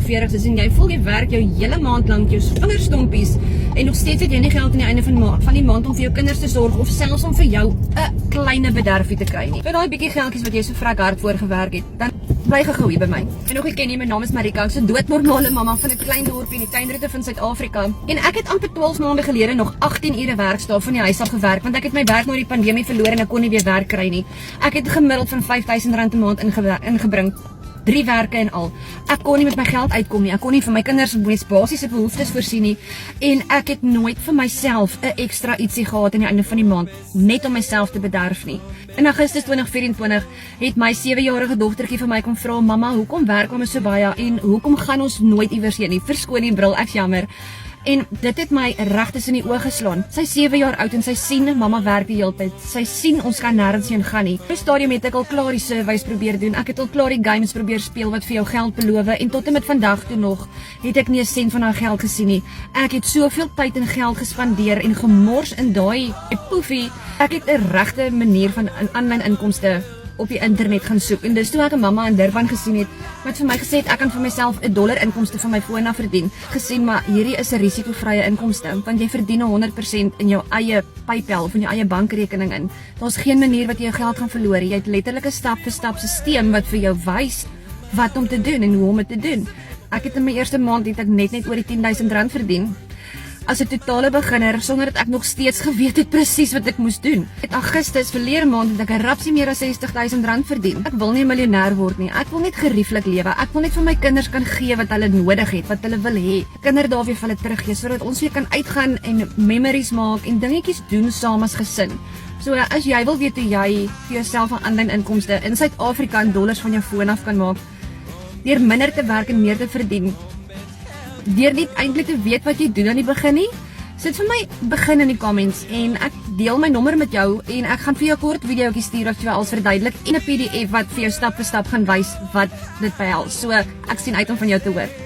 45 is en jy voel jy werk jou hele maand lank jou vingerstompies en nog steeds het jy nie geld aan die einde van die maand om vir jou kinders te sorg of selfs om vir jou 'n kleine bederfie te kry nie. Vir daai bietjie geldjies wat jy so vrek hard voor gewerk het, dan bly gegaan hier by my. En nog ek ken nie, my naam is Marika, ek's 'n doodnormale mamma van 'n klein dorpie in die tuinroete van Suid-Afrika. En ek het amper 12 maande gelede nog 18 ure werkdae van die huis af gewerk, want ek het my werk na die pandemie verloor en ek kon nie weer werk kry nie. Ek het gemiddeld van R5,000 'n maand ingebring. 3 werke en al. Ek kon nie met my geld uitkom nie. Ek kon nie vir my kinders mees basiese behoeftes voorsien nie. En ek het nooit vir myself 'n ekstra ietsie gehad aan die einde van die maand, net om myself te bederf nie. In Augustus 2024 het my 7-jarige dogtertjie vir my kom vra, "Mamma, hoekom werk ons so baie en hoekom gaan ons nooit iewers heen nie? Verskoon die bril, ek's jammer." En dit het my regtes in die oë geslaan. Sy is 7 jaar oud en sy sien mamma werk die hele tyd. Sy sien ons kan nêrens heen gaan nie. Op 'n stadium het ek al klaar die surveys probeer doen. Ek het al klaar die games probeer speel wat vir jou geld beloof en tot en met vandag toe nog het ek nie 'n sent van haar geld gesien nie. Ek het soveel tyd en geld gespandeer en gemors in daai poefie. Ek het 'n regte manier van aanlyn inkomste op die internet gaan soek en dis toe ek 'n mamma in Durban gesien het wat vir my gesê het ek kan vir myself $1 inkomste van my foon af verdien. Gesien maar hierdie is 'n risikovrye inkomste want jy verdien 100% in jou eie PayPal of in jou eie bankrekening in. Daar's geen manier wat jy jou geld gaan verloor. Jy het letterlik 'n stap-vir-stap stelsel wat vir jou wys wat om te doen en hoe om dit te doen. Ek het in my eerste maand het ek net oor die R10,000 verdien. As 'n totale beginner sonder dat ek nog steeds geweet het presies wat ek moes doen. In Augustus verlede maand het ek 'n rapsie meer as R60,000 verdien. Ek wil nie 'n miljonair word nie. Ek wil net gerieflik lewe. Ek wil net vir my kinders kan gee wat hulle nodig het, wat hulle wil hê. Kinderdae weer vir hulle teruggee sodat ons weer kan uitgaan en memories maak en dingetjies doen saam as gesin. So as jy wil weet hoe jy vir jouself 'n aanlyn inkomste in Suid-Afrika in dollars van jou foon af kan maak, deur minder te werk en meer te verdien. Deur nie eintlik te weet wat jy doen aan die begin nie, sit vir my begin in die comments en ek deel my nommer met jou en ek gaan vir jou 'n kort videoetjie stuur wat vir jou alles verduidelik en 'n PDF wat vir jou stap vir stap gaan wys wat dit behels. So ek sien uit om van jou te hoor.